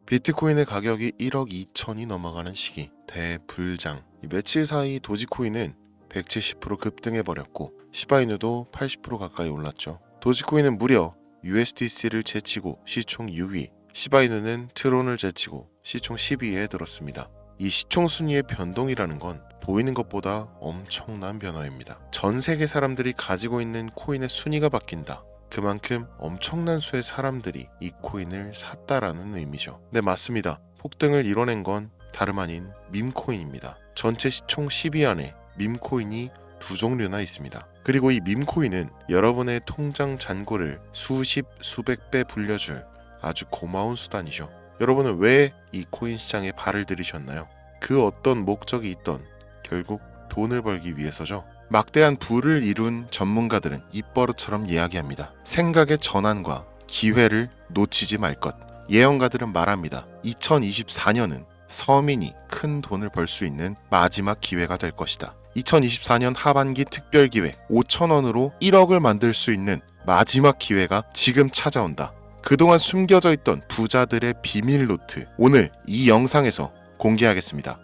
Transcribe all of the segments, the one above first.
비트코인의 가격이 1억 2천이 넘어가는 시기, 대불장. 며칠 사이 도지코인은 170% 급등해버렸고 시바이누도 80% 가까이 올랐죠. 도지코인은 무려 USDC를 제치고 시총 6위, 시바이누는 트론을 제치고 시총 10위에 들었습니다. 이 시총 순위의 변동이라는 건 보이는 것보다 엄청난 변화입니다. 전 세계 사람들이 가지고 있는 코인의 순위가 바뀐다. 그만큼 엄청난 수의 사람들이 이 코인을 샀다라는 의미죠. 네, 맞습니다. 폭등을 이뤄낸 건 다름 아닌 밈코인입니다. 전체 시총 10위 안에 밈코인이 두 종류나 있습니다. 그리고 이 밈코인은 여러분의 통장 잔고를 수십 수백 배 불려줄 아주 고마운 수단이죠. 여러분은 왜 이 코인 시장에 발을 들이셨나요? 그 어떤 목적이 있던 결국 돈을 벌기 위해서죠. 막대한 부를 이룬 전문가들은 입버릇처럼 이야기합니다. 생각의 전환과 기회를 놓치지 말 것. 예언가들은 말합니다. 2024년은 서민이 큰 돈을 벌 수 있는 마지막 기회가 될 것이다. 2024년 하반기 특별기획 5천원으로 1억을 만들 수 있는 마지막 기회가 지금 찾아온다. 그동안 숨겨져 있던 부자들의 비밀 노트, 오늘 이 영상에서 공개하겠습니다.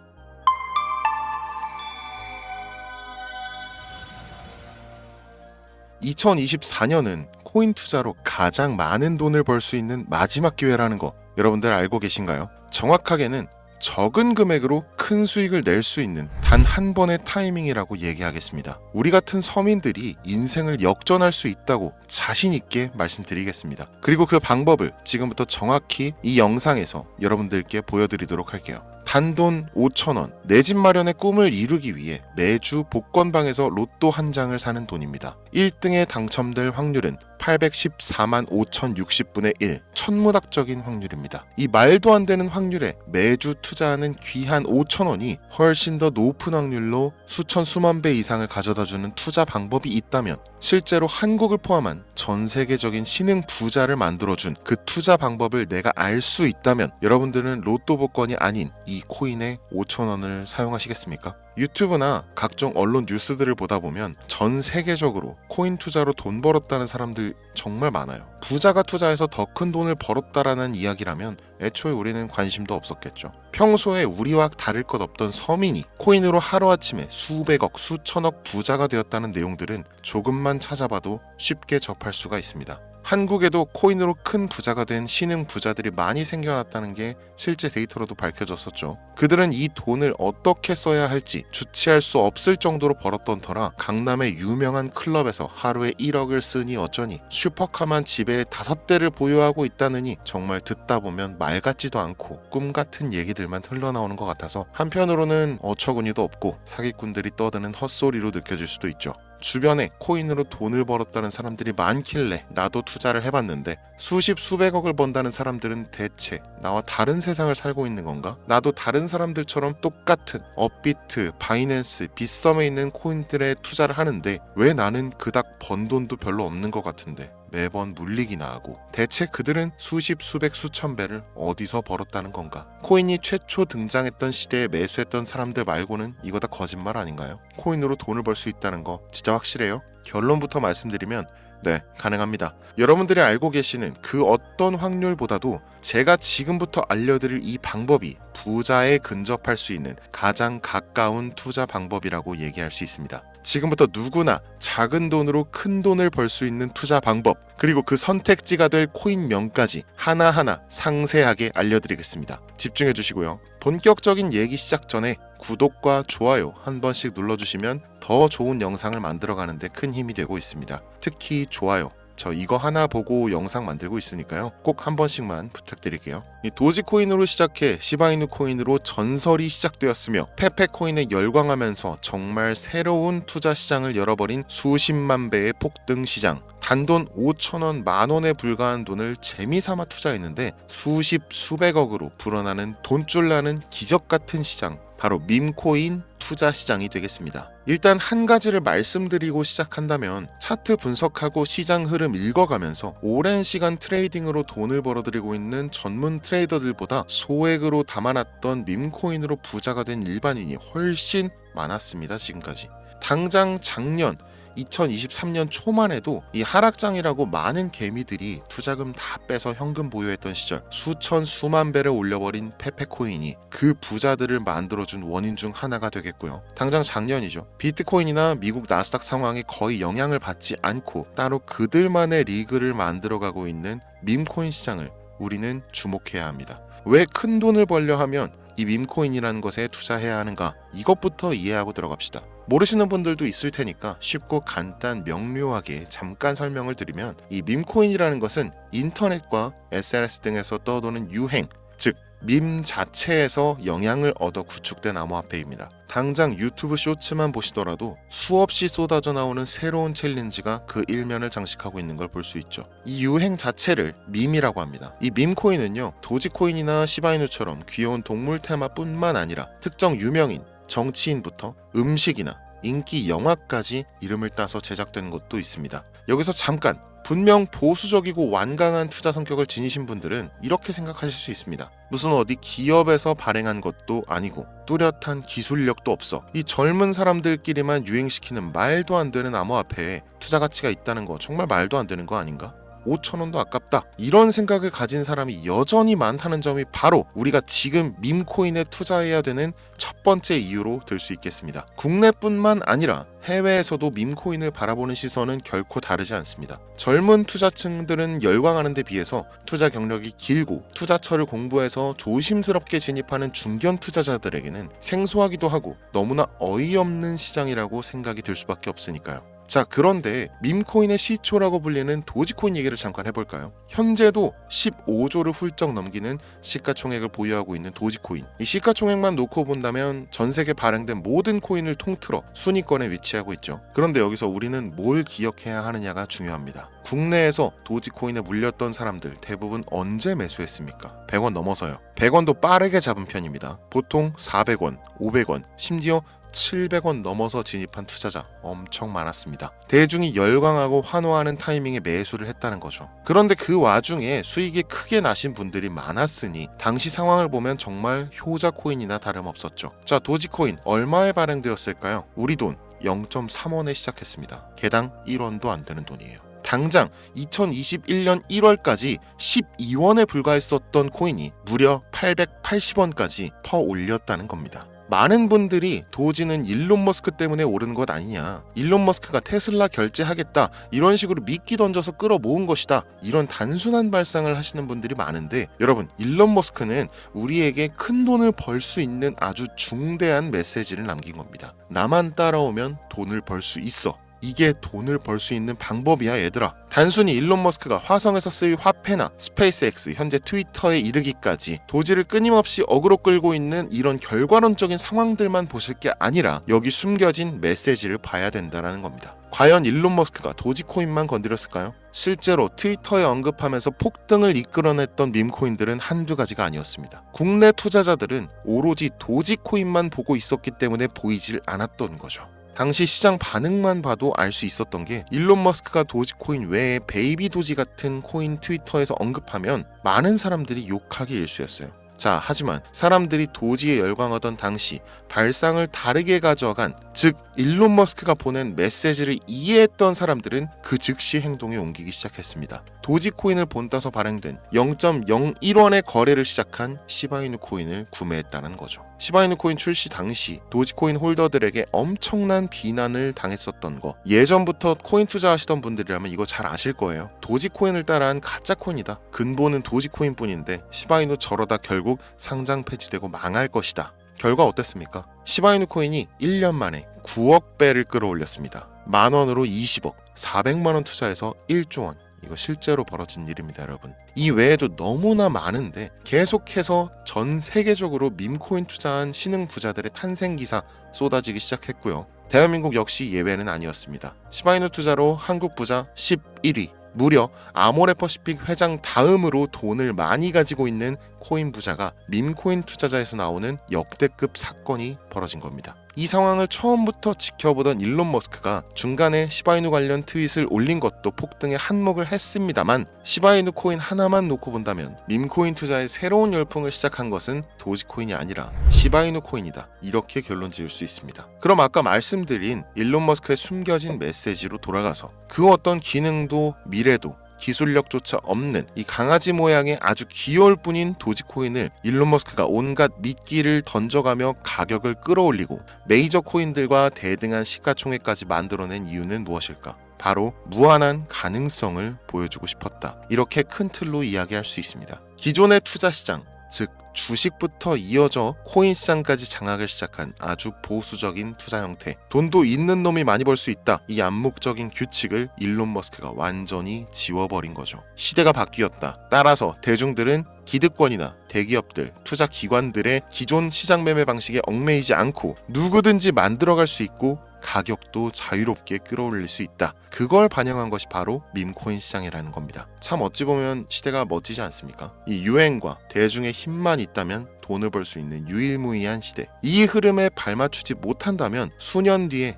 (2024년은) 코인 투자로 가장 많은 돈을 벌 수 있는 마지막 기회라는 거 여러분들 알고 계신가요? 정확하게는 적은 금액으로 큰 수익을 낼 수 있는 단 한 번의 타이밍이라고 얘기하겠습니다. 우리 같은 서민들이 인생을 역전할 수 있다고 자신 있게 말씀드리겠습니다. 그리고 그 방법을 지금부터 정확히 이 영상에서 여러분들께 보여드리도록 할게요. 단돈 5천원, 내 집 마련의 꿈을 이루기 위해 매주 복권방에서 로또 한 장을 사는 돈입니다. 1등에 당첨될 확률은 814만 5060분의 1, 천문학적인 확률입니다. 이 말도 안 되는 확률에 매주 투자하는 귀한 5천원이 훨씬 더 높은 확률로 수천 수만 배 이상을 가져다주는 투자 방법이 있다면, 실제로 한국을 포함한 전 세계적인 신흥 부자를 만들어준 그 투자 방법을 내가 알 수 있다면 여러분들은 로또 복권이 아닌 이 코인의 5천원을 사용하시겠습니까? 유튜브나 각종 언론 뉴스들을 보다 보면 전 세계적으로 코인 투자로 돈 벌었다는 사람들 정말 많아요. 부자가 투자해서 더 큰 돈을 벌었다라는 이야기라면 애초에 우리는 관심도 없었겠죠. 평소에 우리와 다를 것 없던 서민이 코인으로 하루아침에 수백억, 수천억 부자가 되었다는 내용들은 조금만 찾아봐도 쉽게 접할 수가 있습니다. 한국에도 코인으로 큰 부자가 된 신흥 부자들이 많이 생겨났다는 게 실제 데이터로도 밝혀졌었죠. 그들은 이 돈을 어떻게 써야 할지 주체할 수 없을 정도로 벌었던 터라 강남의 유명한 클럽에서 하루에 1억을 쓰니 어쩌니, 슈퍼카만 집에 5대를 보유하고 있다느니 정말 듣다 보면 말 같지도 않고 꿈 같은 얘기들만 흘러나오는 것 같아서 한편으로는 어처구니도 없고 사기꾼들이 떠드는 헛소리로 느껴질 수도 있죠. 주변에 코인으로 돈을 벌었다는 사람들이 많길래 나도 투자를 해봤는데 수십 수백억을 번다는 사람들은 대체 나와 다른 세상을 살고 있는 건가? 나도 다른 사람들처럼 똑같은 업비트, 바이낸스, 빗썸에 있는 코인들에 투자를 하는데 왜 나는 그닥 번 돈도 별로 없는 것 같은데 매번 물리기나 하고, 대체 그들은 수십 수백 수천 배를 어디서 벌었다는 건가? 코인이 최초 등장했던 시대에 매수했던 사람들 말고는 이거 다 거짓말 아닌가요? 코인으로 돈을 벌 수 있다는 거 진짜 확실해요? 결론부터 말씀드리면 네, 가능합니다. 여러분들이 알고 계시는 그 어떤 확률보다도 제가 지금부터 알려드릴 이 방법이 부자에 근접할 수 있는 가장 가까운 투자 방법이라고 얘기할 수 있습니다. 지금부터 누구나 작은 돈으로 큰 돈을 벌 수 있는 투자 방법, 그리고 그 선택지가 될 코인명까지 하나하나 상세하게 알려드리겠습니다. 집중해 주시고요. 본격적인 얘기 시작 전에 구독과 좋아요 한 번씩 눌러주시면 더 좋은 영상을 만들어가는데 큰 힘이 되고 있습니다. 특히 좋아요, 저 이거 하나 보고 영상 만들고 있으니까요. 꼭 한 번씩만 부탁드릴게요. 이 도지코인으로 시작해 시바이누 코인으로 전설이 시작되었으며 페페코인에 열광하면서 정말 새로운 투자 시장을 열어버린 수십만 배의 폭등 시장. 단돈 5천원, 만원에 불과한 돈을 재미삼아 투자했는데 수십 수백억으로 불어나는 돈줄 나는 기적 같은 시장, 바로 밈코인 투자 시장이 되겠습니다. 일단 한 가지를 말씀드리고 시작한다면, 차트 분석하고 시장 흐름 읽어가면서 오랜 시간 트레이딩으로 돈을 벌어들이고 있는 전문 트레이더들보다 소액으로 담아놨던 밈코인으로 부자가 된 일반인이 훨씬 많았습니다. 지금까지. 당장 작년 2023년 초만 해도 이 하락장이라고 많은 개미들이 투자금 다 빼서 현금 보유했던 시절 수천 수만 배를 올려버린 페페코인이 그 부자들을 만들어준 원인 중 하나가 되겠고요. 당장 작년이죠. 비트코인이나 미국 나스닥 상황에 거의 영향을 받지 않고 따로 그들만의 리그를 만들어가고 있는 밈코인 시장을 우리는 주목해야 합니다. 왜 큰 돈을 벌려 하면 이 밈코인이라는 것에 투자해야 하는가? 이것부터 이해하고 들어갑시다. 모르시는 분들도 있을 테니까 쉽고 간단 명료하게 잠깐 설명을 드리면 이 밈코인이라는 것은 인터넷과 SNS 등에서 떠도는 유행, 즉 밈 자체에서 영향을 얻어 구축된 암호화폐입니다. 당장 유튜브 쇼츠만 보시더라도 수없이 쏟아져 나오는 새로운 챌린지가 그 일면을 장식하고 있는 걸 볼 수 있죠. 이 유행 자체를 밈이라고 합니다. 이 밈코인은요, 도지코인이나 시바이누처럼 귀여운 동물 테마뿐만 아니라 특정 유명인, 정치인부터 음식이나 인기 영화까지 이름을 따서 제작된 것도 있습니다. 여기서 잠깐, 분명 보수적이고 완강한 투자 성격을 지니신 분들은 이렇게 생각하실 수 있습니다. 무슨 어디 기업에서 발행한 것도 아니고 뚜렷한 기술력도 없어. 이 젊은 사람들끼리만 유행시키는 말도 안 되는 암호화폐에 투자 가치가 있다는 거 정말 말도 안 되는 거 아닌가? 5,000원도 아깝다. 이런 생각을 가진 사람이 여전히 많다는 점이 바로 우리가 지금 밈코인에 투자해야 되는 첫 번째 이유로 들 수 있겠습니다. 국내뿐만 아니라 해외에서도 밈코인을 바라보는 시선은 결코 다르지 않습니다. 젊은 투자층들은 열광하는 데 비해서 투자 경력이 길고 투자처를 공부해서 조심스럽게 진입하는 중견 투자자들에게는 생소하기도 하고 너무나 어이없는 시장이라고 생각이 들 수밖에 없으니까요. 자, 그런데 밈코인의 시초라고 불리는 도지코인 얘기를 잠깐 해볼까요? 현재도 15조를 훌쩍 넘기는 시가총액을 보유하고 있는 도지코인. 이 시가총액만 놓고 본다면 전 세계 발행된 모든 코인을 통틀어 순위권에 위치하고 있죠. 그런데 여기서 우리는 뭘 기억해야 하느냐가 중요합니다. 국내에서 도지코인에 물렸던 사람들 대부분 언제 매수했습니까? 100원 넘어서요. 100원도 빠르게 잡은 편입니다. 보통 400원, 500원, 심지어 700원 넘어서 진입한 투자자 엄청 많았습니다. 대중이 열광하고 환호하는 타이밍에 매수를 했다는 거죠. 그런데 그 와중에 수익이 크게 나신 분들이 많았으니 당시 상황을 보면 정말 효자 코인이나 다름없었죠. 자, 도지코인 얼마에 발행되었을까요? 우리 돈 0.3원에 시작했습니다. 개당 1원도 안 되는 돈이에요. 당장 2021년 1월까지 12원에 불과했었던 코인이 무려 880원까지 퍼 올렸다는 겁니다. 많은 분들이 도지는 일론 머스크 때문에 오른 것 아니냐, 일론 머스크가 테슬라 결제하겠다 이런 식으로 미끼 던져서 끌어모은 것이다, 이런 단순한 발상을 하시는 분들이 많은데, 여러분, 일론 머스크는 우리에게 큰 돈을 벌 수 있는 아주 중대한 메시지를 남긴 겁니다. 나만 따라오면 돈을 벌 수 있어. 이게 돈을 벌 수 있는 방법이야, 얘들아. 단순히 일론 머스크가 화성에서 쓸 화폐나 스페이스X, 현재 트위터에 이르기까지 도지를 끊임없이 어그로 끌고 있는 이런 결과론적인 상황들만 보실 게 아니라 여기 숨겨진 메시지를 봐야 된다는 겁니다. 과연 일론 머스크가 도지코인만 건드렸을까요? 실제로 트위터에 언급하면서 폭등을 이끌어냈던 밈코인들은 한두 가지가 아니었습니다. 국내 투자자들은 오로지 도지코인만 보고 있었기 때문에 보이질 않았던 거죠. 당시 시장 반응만 봐도 알 수 있었던 게, 일론 머스크가 도지코인 외에 베이비 도지 같은 코인 트위터에서 언급하면 많은 사람들이 욕하기 일쑤였어요. 자, 하지만 사람들이 도지에 열광하던 당시 발상을 다르게 가져간, 즉 일론 머스크가 보낸 메시지를 이해했던 사람들은 그 즉시 행동에 옮기기 시작했습니다. 도지코인을 본따서 발행된 0.01원의 거래를 시작한 시바이누 코인을 구매했다는 거죠. 시바이누 코인 출시 당시 도지코인 홀더들에게 엄청난 비난을 당했었던 거, 예전부터 코인 투자하시던 분들이라면 이거 잘 아실 거예요. 도지코인을 따라한 가짜코인이다. 근본은 도지코인뿐인데 시바이누 저러다 결국 상장 폐지되고 망할 것이다. 결과 어땠습니까? 시바이누 코인이 1년 만에 9억 배를 끌어올렸습니다. 만원으로 20억, 400만원 투자해서 1조 원. 이거 실제로 벌어진 일입니다, 여러분. 이 외에도 너무나 많은데 계속해서 전 세계적으로 밈코인 투자한 신흥 부자들의 탄생 기사 쏟아지기 시작했고요. 대한민국 역시 예외는 아니었습니다. 시바이누 투자로 한국 부자 11위, 무려 아모레퍼시픽 회장 다음으로 돈을 많이 가지고 있는 코인 부자가 밈코인 투자자에서 나오는 역대급 사건이 벌어진 겁니다. 이 상황을 처음부터 지켜보던 일론 머스크가 중간에 시바이누 관련 트윗을 올린 것도 폭등에 한몫을 했습니다만, 시바이누 코인 하나만 놓고 본다면 밈코인 투자의 새로운 열풍을 시작한 것은 도지코인이 아니라 시바이누 코인이다, 이렇게 결론 지을 수 있습니다. 그럼 아까 말씀드린 일론 머스크의 숨겨진 메시지로 돌아가서 그 어떤 기능도 미래도 기술력조차 없는 이 강아지 모양의 아주 귀여울 뿐인 도지코인을 일론 머스크가 온갖 미끼를 던져가며 가격을 끌어올리고 메이저 코인들과 대등한 시가총액까지 만들어낸 이유는 무엇일까? 바로 무한한 가능성을 보여주고 싶었다, 이렇게 큰 틀로 이야기할 수 있습니다. 기존의 투자 시장, 즉 주식부터 이어져 코인 시장까지 장악을 시작한 아주 보수적인 투자 형태, 돈도 있는 놈이 많이 벌 수 있다, 이 암묵적인 규칙을 일론 머스크가 완전히 지워버린 거죠. 시대가 바뀌었다. 따라서 대중들은 기득권이나 대기업들, 투자 기관들의 기존 시장 매매 방식에 얽매이지 않고 누구든지 만들어갈 수 있고 가격도 자유롭게 끌어올릴 수 있다. 그걸 반영한 것이 바로 밈코인 시장이라는 겁니다. 참 어찌 보면 시대가 멋지지 않습니까? 이 유행과 대중의 힘만 있다면 돈을 벌 수 있는 유일무이한 시대. 이 흐름에 발맞추지 못한다면 수년 뒤에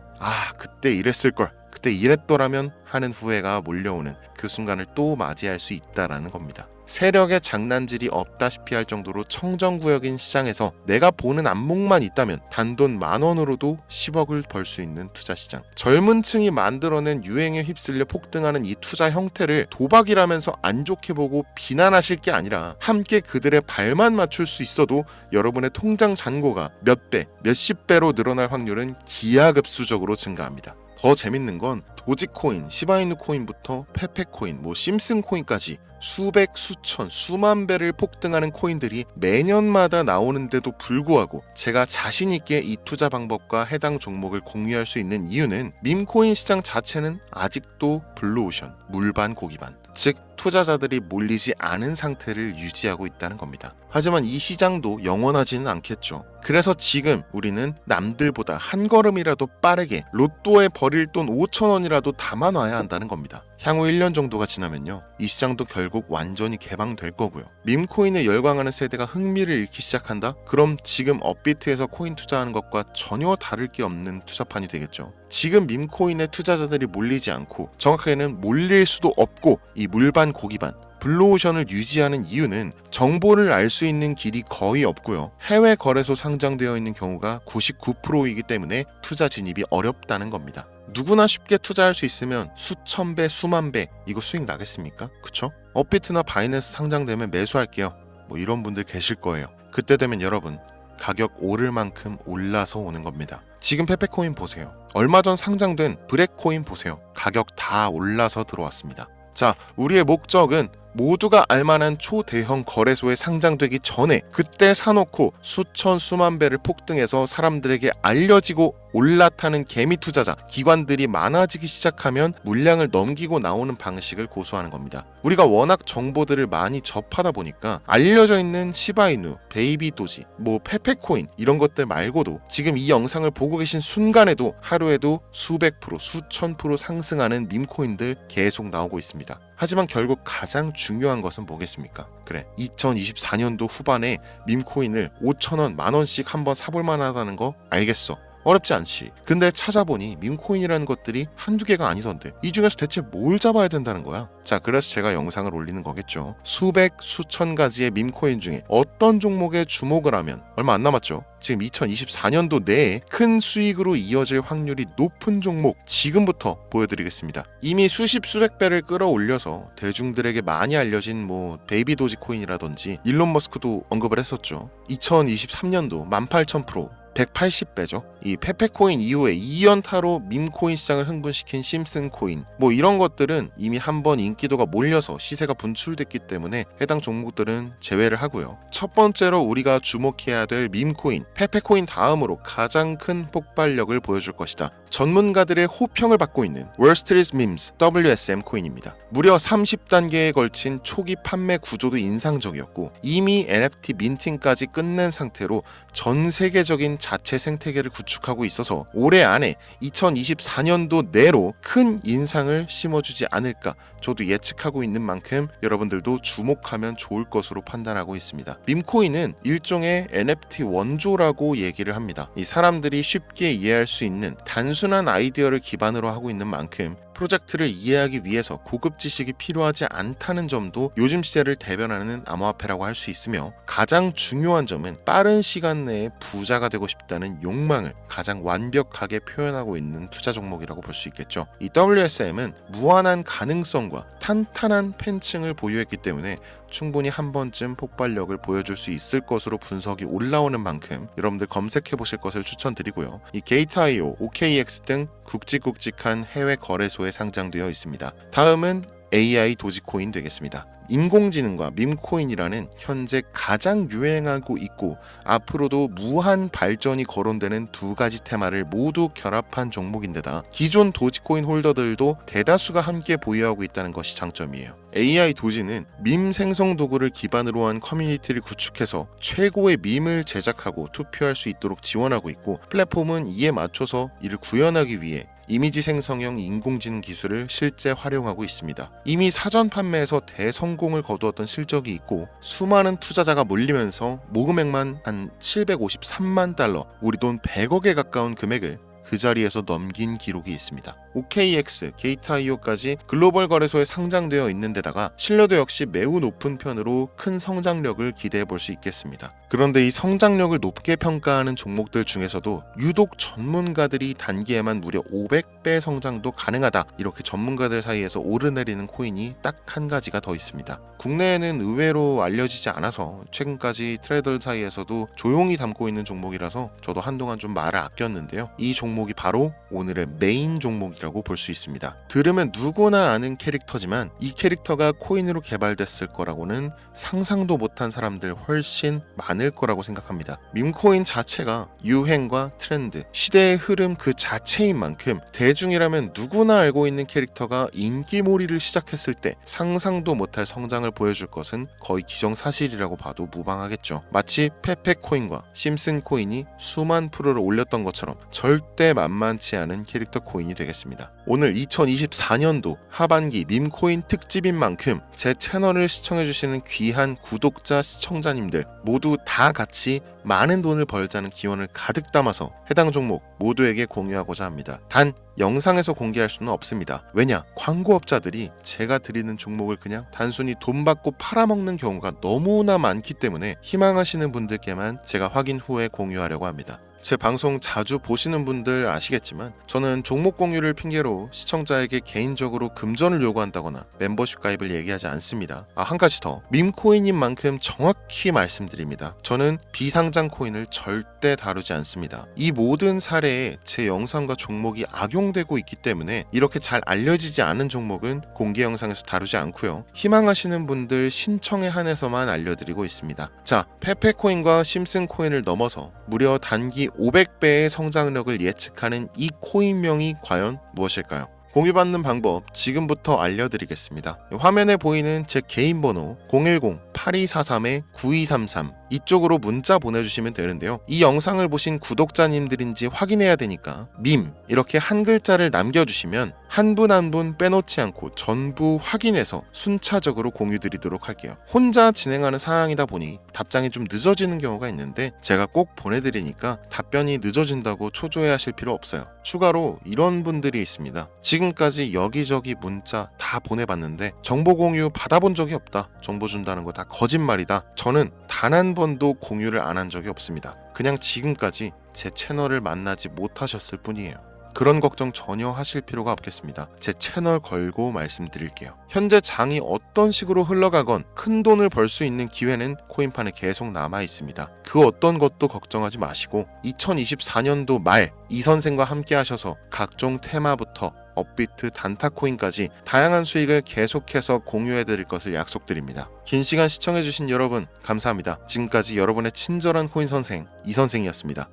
그때 이랬을걸, 그때 이랬더라면 하는 후회가 몰려오는 그 순간을 또 맞이할 수 있다라는 겁니다. 세력의 장난질이 없다시피 할 정도로 청정구역인 시장에서 내가 보는 안목만 있다면 단돈 10,000원으로도 10억을 벌 수 있는 투자시장, 젊은 층이 만들어낸 유행에 휩쓸려 폭등하는 이 투자 형태를 도박이라면서 안 좋게 보고 비난하실 게 아니라 함께 그들의 발만 맞출 수 있어도 여러분의 통장 잔고가 몇 배, 몇십 배로 늘어날 확률은 기하급수적으로 증가합니다. 더 재밌는 건 도지코인, 시바이누 코인부터 페페코인, 심슨코인까지 수백, 수천, 수만 배를 폭등하는 코인들이 매년마다 나오는데도 불구하고 제가 자신있게 이 투자 방법과 해당 종목을 공유할 수 있는 이유는 밈코인 시장 자체는 아직도 블루오션, 물반 고기반, 즉 투자자들이 몰리지 않은 상태를 유지하고 있다는 겁니다. 하지만 이 시장도 영원하지는 않겠죠. 그래서 지금 우리는 남들보다 한 걸음이라도 빠르게 로또에 버릴 돈 5,000원이라도 담아놔야 한다는 겁니다. 향후 1년 정도가 지나면요, 이 시장도 결국 완전히 개방될 거고요. 밈코인에 열광하는 세대가 흥미를 잃기 시작한다? 그럼 지금 업비트에서 코인 투자하는 것과 전혀 다를 게 없는 투자판이 되겠죠. 지금 밈코인에 투자자들이 몰리지 않고, 정확하게는 몰릴 수도 없고, 이 물반 고기반, 블루오션을 유지하는 이유는 정보를 알 수 있는 길이 거의 없고요, 해외 거래소 상장되어 있는 경우가 99%이기 때문에 투자 진입이 어렵다는 겁니다. 누구나 쉽게 투자할 수 있으면 수천 배, 수만 배 이거 수익 나겠습니까? 그쵸? 업비트나 바이낸스 상장되면 매수할게요, 이런 분들 계실 거예요. 그때 되면 여러분, 가격 오를 만큼 올라서 오는 겁니다. 지금 페페코인 보세요. 얼마 전 상장된 브렉코인 보세요. 가격 다 올라서 들어왔습니다. 자, 우리의 목적은 모두가 알만한 초대형 거래소에 상장되기 전에 그때 사놓고 수천 수만 배를 폭등해서 사람들에게 알려지고 올라타는 개미 투자자, 기관들이 많아지기 시작하면 물량을 넘기고 나오는 방식을 고수하는 겁니다. 우리가 워낙 정보들을 많이 접하다 보니까 알려져 있는 시바이누, 베이비 도지, 페페코인 이런 것들 말고도 지금 이 영상을 보고 계신 순간에도 하루에도 수백 프로, 수천 프로 상승하는 밈코인들 계속 나오고 있습니다. 하지만 결국 가장 중요한 것은 뭐겠습니까? 그래, 2024년도 후반에 밈코인을 5,000원, 만원씩 한번 사볼 만하다는 거 알겠어. 어렵지 않지. 근데 찾아보니 밈코인이라는 것들이 한두 개가 아니던데 이 중에서 대체 뭘 잡아야 된다는 거야? 자, 그래서 제가 영상을 올리는 거겠죠. 수백, 수천 가지의 밈코인 중에 어떤 종목에 주목을 하면 얼마 안 남았죠. 지금 2024년도 내에 큰 수익으로 이어질 확률이 높은 종목 지금부터 보여드리겠습니다. 이미 수십 수백 배를 끌어올려서 대중들에게 많이 알려진 베이비 도지 코인이라든지 일론 머스크도 언급을 했었죠. 2023년도 18,000%, 180배죠. 이 페페코인 이후에 2연타로 밈코인 시장을 흥분시킨 심슨코인, 이런 것들은 이미 한번 인기도가 몰려서 시세가 분출됐기 때문에 해당 종목들은 제외를 하고요. 첫 번째로 우리가 주목해야 될 밈코인, 페페코인 다음으로 가장 큰 폭발력을 보여줄 것이다. 전문가들의 호평을 받고 있는 월스트리트 밈스 WSM 코인입니다. 무려 30단계에 걸친 초기 판매 구조도 인상적이었고 이미 NFT 민팅까지 끝낸 상태로 전 세계적인 자체 생태계를 구축하고 있어서 올해 안에 2024년도 내로 큰 인상을 심어주지 않을까 저도 예측하고 있는 만큼 여러분들도 주목하면 좋을 것으로 판단하고 있습니다. 밈코인은 일종의 NFT 원조라고 얘기를 합니다. 이 사람들이 쉽게 이해할 수 있는 단순한 아이디어를 기반으로 하고 있는 만큼 프로젝트를 이해하기 위해서 고급 지식이 필요하지 않다는 점도 요즘 시대를 대변하는 암호화폐라고 할 수 있으며 가장 중요한 점은 빠른 시간 내에 부자가 되고 싶다는 욕망을 가장 완벽하게 표현하고 있는 투자 종목이라고 볼 수 있겠죠. 이 WSM은 무한한 가능성과 탄탄한 팬층을 보유했기 때문에 충분히 한 번쯤 폭발력을 보여줄 수 있을 것으로 분석이 올라오는 만큼 여러분들 검색해 보실 것을 추천드리고요. 이 게이트.io, OKX 등 굵직굵직한 해외 거래소에 상장되어 있습니다. 다음은 AI 도지코인 되겠습니다. 인공지능과 밈코인이라는 현재 가장 유행하고 있고 앞으로도 무한 발전이 거론되는 두 가지 테마를 모두 결합한 종목인데다 기존 도지코인 홀더들도 대다수가 함께 보유하고 있다는 것이 장점이에요. AI 도지는 밈 생성 도구를 기반으로 한 커뮤니티를 구축해서 최고의 밈을 제작하고 투표할 수 있도록 지원하고 있고 플랫폼은 이에 맞춰서 이를 구현하기 위해 이미지 생성형 인공지능 기술을 실제 활용하고 있습니다. 이미 사전 판매에서 대성공을 거두었던 실적이 있고 수많은 투자자가 몰리면서 모금액만 한 753만 달러, 우리 돈 100억에 가까운 금액을 그 자리에서 넘긴 기록이 있습니다. OKX, 게이트.io까지 글로벌 거래소에 상장되어 있는 데다가 신뢰도 역시 매우 높은 편으로 큰 성장력을 기대해 볼 수 있겠습니다. 그런데 이 성장력을 높게 평가하는 종목들 중에서도 유독 전문가들이 단기에만 무려 500배 성장도 가능하다 이렇게 전문가들 사이에서 오르내리는 코인이 딱 한 가지가 더 있습니다. 국내에는 의외로 알려지지 않아서 최근까지 트레이더 사이에서도 조용히 담고 있는 종목이라서 저도 한동안 좀 말을 아꼈는데요. 이 종목이 바로 오늘의 메인 종목이라고 볼 수 있습니다. 들으면 누구나 아는 캐릭터지만 이 캐릭터가 코인으로 개발됐을 거라고는 상상도 못한 사람들 훨씬 많을 거라고 생각합니다. 밈코인 자체가 유행과 트렌드, 시대의 흐름 그 자체인 만큼 대중이라면 누구나 알고 있는 캐릭터가 인기몰이를 시작했을 때 상상도 못할 성장을 보여줄 것은 거의 기정사실이라고 봐도 무방하겠죠. 마치 페페코인과 심슨코인이 수만 프로를 올렸던 것처럼 절대 만만치 않은 캐릭터 코인이 되겠습니다. 오늘 2024년도 하반기 밈코인 특집인 만큼 제 채널을 시청해주시는 귀한 구독자, 시청자님들 모두 다 같이 많은 돈을 벌자는 기원을 가득 담아서 해당 종목 모두에게 공유하고자 합니다. 단 영상에서 공개할 수는 없습니다. 왜냐? 광고업자들이 제가 드리는 종목을 그냥 단순히 돈 받고 팔아먹는 경우가 너무나 많기 때문에 희망하시는 분들께만 제가 확인 후에 공유하려고 합니다. 제 방송 자주 보시는 분들 아시겠지만 저는 종목 공유를 핑계로 시청자에게 개인적으로 금전을 요구한다거나 멤버십 가입을 얘기하지 않습니다. 한 가지 더, 밈코인인 만큼 정확히 말씀드립니다. 저는 비상장 코인을 절대 다루지 않습니다. 이 모든 사례에 제 영상과 종목이 악용되고 있기 때문에 이렇게 잘 알려지지 않은 종목은 공개 영상에서 다루지 않고요. 희망하시는 분들 신청에 한해서만 알려드리고 있습니다. 자, 페페코인과 심슨코인을 넘어서 무려 단기 500배의 성장력을 예측하는 이 코인명이 과연 무엇일까요? 공유받는 방법 지금부터 알려드리겠습니다. 화면에 보이는 제 개인 번호 010-8243-9233 이쪽으로 문자 보내주시면 되는데요. 이 영상을 보신 구독자님들인지 확인해야 되니까 밈 이렇게 한 글자를 남겨주시면 한 분 한 분 빼놓지 않고 전부 확인해서 순차적으로 공유드리도록 할게요. 혼자 진행하는 사항이다 보니 답장이 좀 늦어지는 경우가 있는데 제가 꼭 보내드리니까 답변이 늦어진다고 초조해하실 필요 없어요. 추가로 이런 분들이 있습니다. 지금까지 여기저기 문자 다 보내봤는데 정보 공유 받아본 적이 없다. 정보 준다는 거 다 거짓말이다. 저는 단 한 번도 공유를 안 한 적이 없습니다. 그냥 지금까지 제 채널을 만나지 못하셨을 뿐이에요. 그런 걱정 전혀 하실 필요가 없겠습니다. 제 채널 걸고 말씀드릴게요. 현재 장이 어떤 식으로 흘러가건 큰 돈을 벌 수 있는 기회는 코인판에 계속 남아 있습니다. 그 어떤 것도 걱정하지 마시고 2024년도 말 이 선생과 함께 하셔서 각종 테마부터 업비트, 단타코인까지 다양한 수익을 계속해서 공유해드릴 것을 약속드립니다. 긴 시간 시청해주신 여러분 감사합니다. 지금까지 여러분의 친절한 코인 선생 이선생이었습니다.